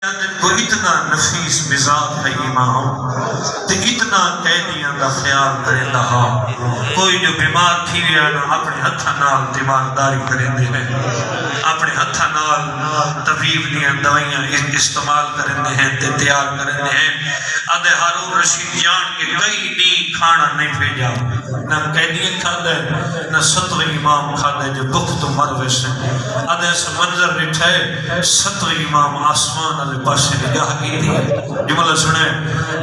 کو اتنا نفیس مزاج ہے امام تے اتنا قیدیاں دا خیال کرے رہا کوئی جو بیمار تھی گیا نا اپنے ہتھاں نال تیمارداری کریں ہیں اپنے ہتھاں نال طبیب دیاں دوائیاں استعمال کریں ہیں تے تیار کریں ہیں ادھے ہارون رشید جان کے کئی دی کھانا نہیں بھیجا نہ قیدیاں کھا دے نہ ستویں امام کھا دے جو بخت مروے سے ادھے سے منظر نٹھے ستویں امام آسمان علی پاسے نگاہ کی تھی جملہ سنے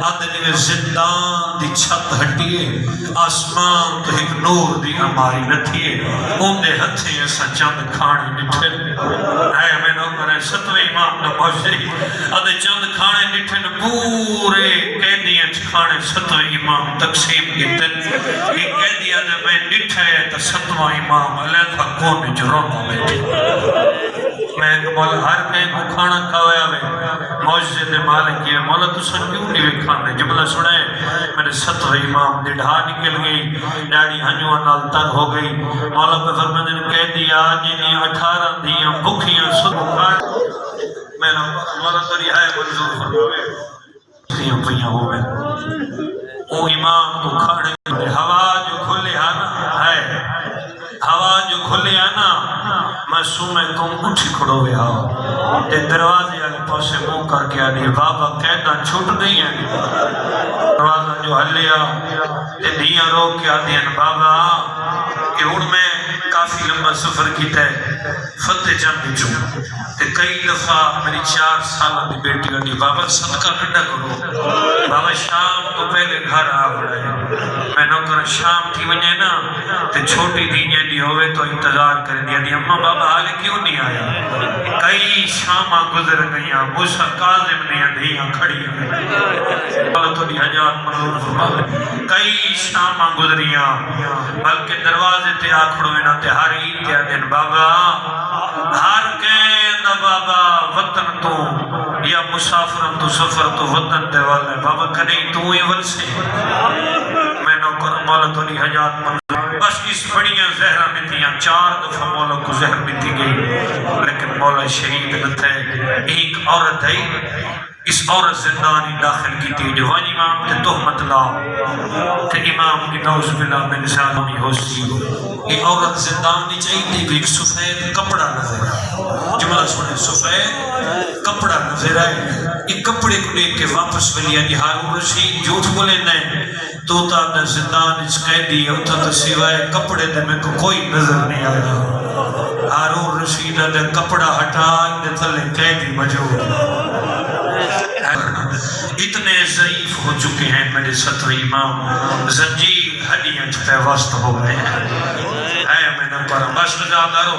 آدھے نگے زندان دی چھت ہٹیے آسمان تو ایک نور دی ہماری نتھیے ان دے ہتھیں ایسا چند کھانے نٹھے اے میں نو کرے ستویں امام نہ پہنچے آدھے چند کھانے نٹھے پورے قیدیاں کھانے ستویں امام تقسیم کیتے ایک قیدی آدھے میں نٹھے تو ستویں امام علیہ کون جرونا بیٹھے میں مولا ہر کہیں کو کھانا کھاویا میں موجزے دے مالک یہ مولا تو سن کیوں نہیں بھی کھانے جملہ سنے میرے ستویں امام دی ڈھا نکل گئی ڈاڑی ہنجوان نال تر ہو گئی مولا پہ فرمانے نے کہہ دیا جنہیں 18 دیاں بکھیاں سن کھانے میں مولا تو رہا ہے منظور فرمانے دیاں پہیاں ہو گئے او امام کو کھانے ہوا جو کھلے آنا ہے ہوا جو کھلے آنا میں سومے تم اٹھی کھڑو ہوئے آؤ تے دروازے آلے پاسے منہ کر کے آنی بابا قیدہ چھوٹ نہیں ہے دروازہ جو ہلیا تے دیاں رو کے آنی ہیں بابا کہ ان میں کافی لمبا سفر کیتا ہے فتح جنگ بچوں تے کئی دفعہ میری 4 سالہ دی بیٹی آنی بابا صدقہ کٹا کرو بابا شام کو پہلے گھر آ بڑھائے میں نوکر شام تھی وجہ نا تے چھوٹی دیجے دی ہوئے تو انتظار کر دیا دی اممہ بابا حالے کیوں نہیں آیا کئی شامہ گزر گئیاں موسیٰ کاظم دیاں دیاں کھڑی اللہ تو دی حجات منظور فرمائے کئی شامہ گزریاں بلکہ دروازے تے آکھڑوئے نا تے ہر عید کیا دن بابا ہر کہندہ بابا وطن تو یا مسافرن تو سفر تو وطن دے والے بابا کنی تو ہی ول سے میں نوکر مولا تو دی حجات منظور بس اس بڑیاں زہرہ متیاں 4 دفعہ مولا کو زہر متی گئی لیکن مولا شہید نہ تھے ایک عورت ہے اس عورت زندانی داخل کی تھی جو وانی امام تے تہمت لا تے امام کی نوز باللہ میں نظامی ہو سی یہ عورت زندانی چاہی تھی بھی ایک سفید کپڑا نظر جملہ سنے سفید کپڑا نظر آئے ایک کپڑے کو دیکھ کے واپس ملیا کہ ہارون رشید جھوٹ بولے نہیں تو تا نے زندان اس قیدی ہے اتھا تو سوائے کپڑے دے میں کو کوئی نظر نہیں آیا ہارون رشید دے کپڑا ہٹا دے تھلے قیدی موجود اتنے ضعیف ہو چکے ہیں میرے ستویں امام زنجیر ہڈیاں چھتے وسط ہو گئے ہیں اے میں نے پڑھا بس نزادارو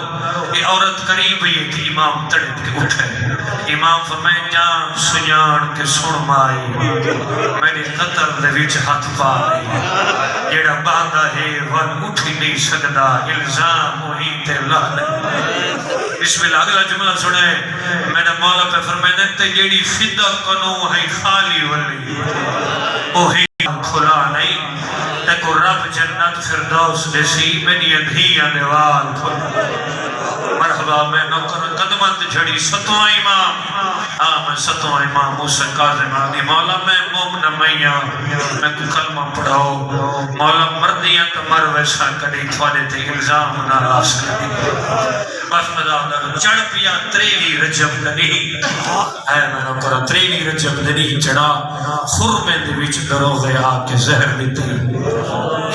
یہ عورت قریب ہی تھی امام تڑپ کے اٹھے امام فرمائے جان سجان کے سن مائی میرے قتل دے وچ ہاتھ پا نہیں جیڑا باندھا ہے ون اٹھی نہیں سکدا الزام وہی تے لعنت بسم اللہ اگلا جملہ سنے میں نے مولا پہ فرمائے تے جیڑی فدہ کنو ہے خالی ولی اوہی کھلا نہیں تے کو رب جنت فردوس دیسی میری ادھیاں دیوال کھلا مرحبا میں نوکر قدمت جھڑی ستواں امام میں ستواں امام موسیٰ کاظم آدھی مولا میں مومن میاں میں کو کلمہ پڑھاؤ مولا مردیاں تو مر ویسا کڑی تھوڑے تھے الزام نہ لا سکتی بس مذاب لگا چڑھ پیا 23 رجب دنی ہے میں نوکر 23 رجب دنی چڑھا خرمے دے وچ درو گیا آکے زہر دیتے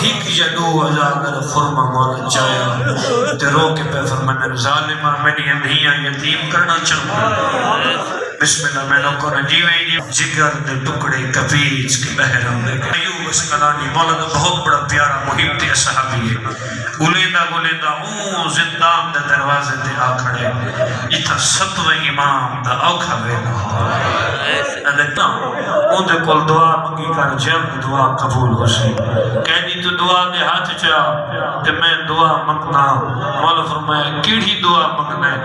ہک یا 2000 در خرمہ مولا چاہیا تے رو کے پہ فرمانے ظالمہ میری اندھیاں یتیم کرنا چاہوں بسم اللہ میں نوکر جیویں جگر دے ٹکڑے کبیج کے بحرم لے گئے ایوب اسقلانی مولا دا بہت بڑا پیارا محب تے صحابی ہے گلیندہ اون زندان دے دروازے تے آ کھڑے اتھا ستویں امام دا اوکھا ویلا دیکھتا اون دے کول دعا مگی کر جلد دعا قبول ہو سی کہنی تو دعا دے ہاتھ چاہ تے میں دعا مگنا مولا فرمایا کیڑی دعا مگنا ہے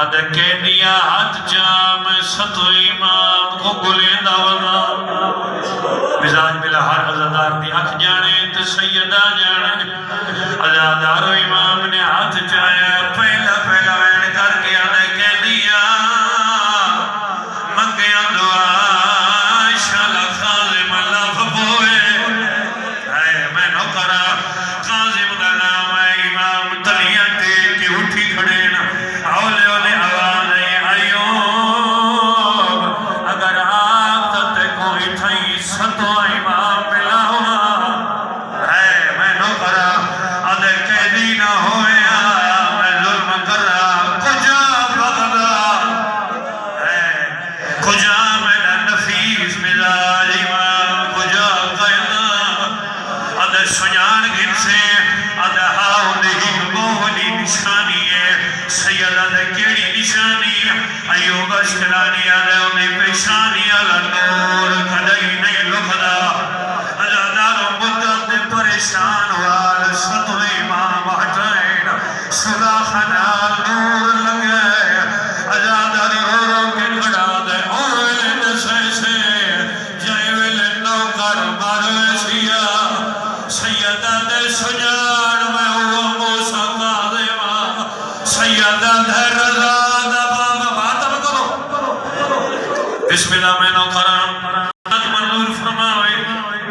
ادھے کہنیا ہاتھ چاہ میں ستویں امام کو گلیندہ وزا مزاج بلا ہر عزادار دی اکھ جانے تے سیدہ جانے عزادار و امام نے ہاتھ چاہیا پہلا وین کر کے آنے کہہ دیا منگ منگیا دعا شالا قاظم لف بوئے اے میں نوکرا قاظم دا نام ہے امام تلیاں ٹیک کے اٹھی کھڑے نا اولے اولے آواز ہے ایوب اگر آپ تے کوئی تھئی ستو امام ملا ہوا ہے میں نوکرا ادھے قیدی نہ ہوئے میں ظلم کر رہا کجا بغداد ہے کجا میرا نفیس مزاج امام کجا قیدہ ادھے سنیان گن سے ادھے ہاؤ دہی بولی نشانی ہے سیدہ دے کیڑی نشانی ایوب اشکلانی آدھے انہیں پیشانی اللہ نور کھڑائی نہیں لکھدا ازاداروں مدت دے پریشان وال ستو امام ہٹائن صدا خنال نور لگے ازادار رو رو کے کھڑا دے اوہلے نسے سے جائے ویلے نوکر مارے سیا سیدہ دے سجان میں ہوا موسیٰ قاظمہ سیدہ دے رضا دبا باتم کرو بسم اللہ میں نوکرام منظور فرمائے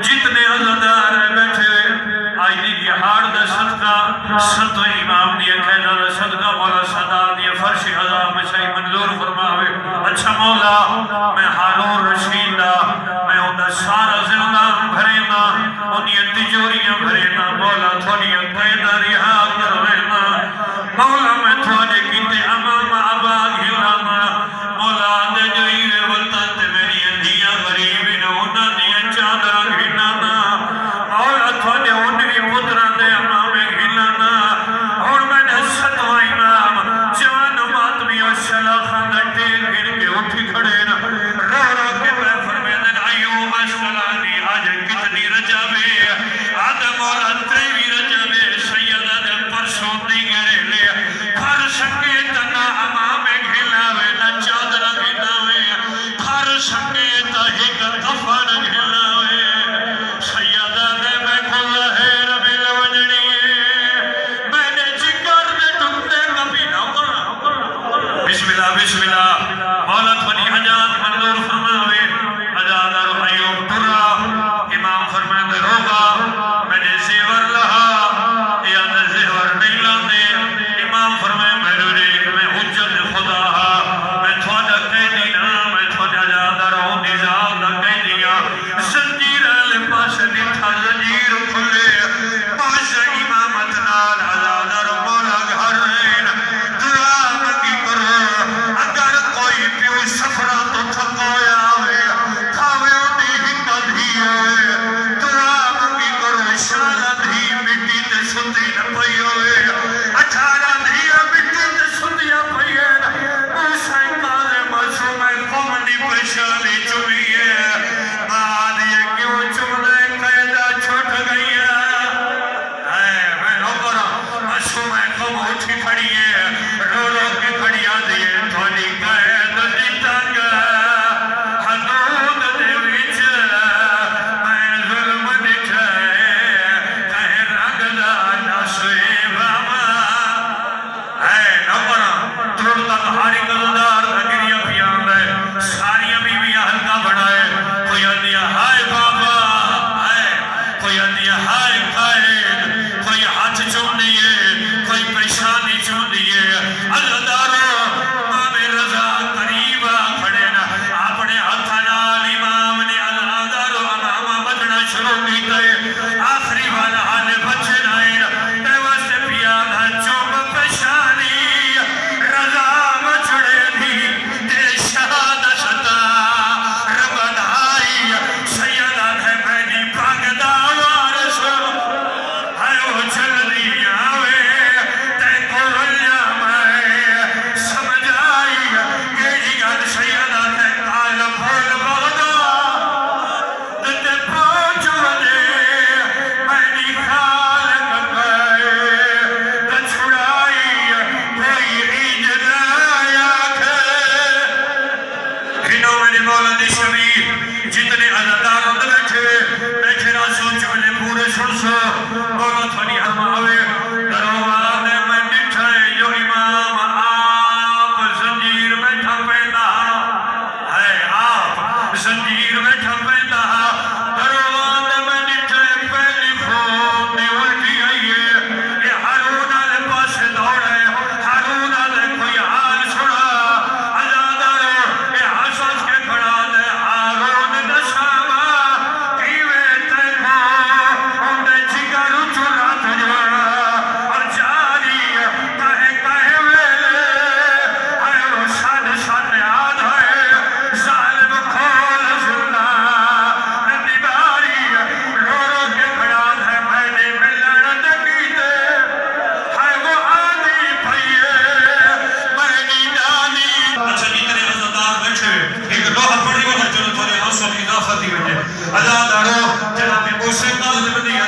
جتنے عزدار بیٹھے آئی دی ہار دا صدقہ ستو امام دیا قیدہ دا صدقہ مولا صدار دیا فرش عذاب میں شاہی منظور فرمائے اچھا مولا میں حارون رشید دا میں ان دا سارا زندان بھرینا انہیں تجوریاں بھرینا مولا تھوڑی قیدہ رہا کروینا مولا میں تھوڑے کیتے امام آبا گھلانا مولا دے جوئیرے وطن تے میری اندھیاں غریبی نے انہاں دیا چادرہ گھلانا مولا تھوڑے انہی پتران دے امام گھلانا اور میں نے ستوہ امام جوان ماتمی اور شلاخان دٹے گھر کے اٹھی کھڑے نا رو رو کے پہ فرمیدن ایوب اشکلانی آج کتنی رجابے آدم مولا تریوی رجابے سیدہ دے پرسوں دی گرے لے پھر سکے تنا امام گھلاوے نا چادرہ گھلاوے پھر سکے تا ایک کفن گھلاوے سیدہ دے میں کھل ظہیر مل وجڑیے میں نے جگر دے ٹکتے کبھی نہ کرنا بسم اللہ مولا تھوڑی حجات منظور فرماوے حجات اور ایوب درہ امام فرمائے روگا میں نے زیور لہا یا نے زیور نہیں لاندے امام فرمائے میں حجت خدا میں تھوڑا قیدی نا میں تھوڑا جادر ہوں نظام دا قیدیاں زنجیر علی پاس نٹھا زنجیر کھلے پاس امامت نال عزادر مولا گھر رہن دعا منگی کرو اگر کوئی پیو سفرہ تو تھکویا ہوئے تھاوے انہی ہکا دھی ہوئے دعا منگی کرو شالہ دھی مٹی تے ستی نہ پئی ہوئے 18 دھیا مٹی تے ستیا پئی ہے موسیٰ قاظم معصوم قومنی پشالی چوئی ہے بعد یہ کیوں چمدے قیدہ چھوٹ گئی ہے میں نوکرہ معصوم قوم اٹھی کھڑی ہے رو رو کے کھڑی آدھی ہے تھوڑی قید دیتا گا حدود دے وچ میں ظلم نٹھائے کہیں رنگ دا ناسوے باما ہے نوکرہ ترڑتا تہاری قدردار دھگریہ پیان ہے ساریاں بیویاں ہلکا بڑھائے کوئی اندیا ہائے بابا کوئی اندیا ہائے قائد کوئی ہاتھ چون دیئے کوئی پیشانی چون دیئے اللہ دارو امام رضا قریبا کھڑے نا اپنے ہتھنال امام نے اللہ دارو امام بدنا شروع کی گئے آخری والا حال بچے نائن پیوست پیادا چوب پیشانی رضا مچڑے دی دے شہادہ شتا ربن آئی سیدہ دے میری پاگدہ وارسو ہائیو چل دیا ہوئے تے کھولیا میں سمجھ آئی گیڑی گل سیدہ دے کال بھول بغدا تے پانچ وجے میری خالق گئے تے چھڑائی کوئی عید لایا کھے ہنو میری مولا دی شبیر جتنے عزدار اندر بیٹھے نہ سوچ ملے پورے سن سو مولا تھوڑی ہماوے دروازہ نے میں نٹھائے جو امام آپ زنجیر بیٹھا پیدا ہے زنجیر میں ٹھپیتا دروان میں نٹھے پہلی خون دی الٹی آئیے یہ ہارون آلے پاس دوڑے ہارون آلے کوئی حال سنا عزادارو یہ حساس کے کھڑا دے ہارون دشاما کیوے تیکھو اندے چکر چنا تجھا اور جاری کہے کہے ویلے آئے وہ شاد شاد یاد ہے ظالم کھول سنا نبی باری رو رو کے کھڑا ہے میں نے ملن دکیتے ہے وہ آدھی پھئیے مرنی نانی اچھا جی ترے عزدار بیٹھے ایک لوحہ پڑی ہوگا جو تھوڑے حوصل اضافہ دی ہوئے عزادارو جناب موسیٰ نازل بدی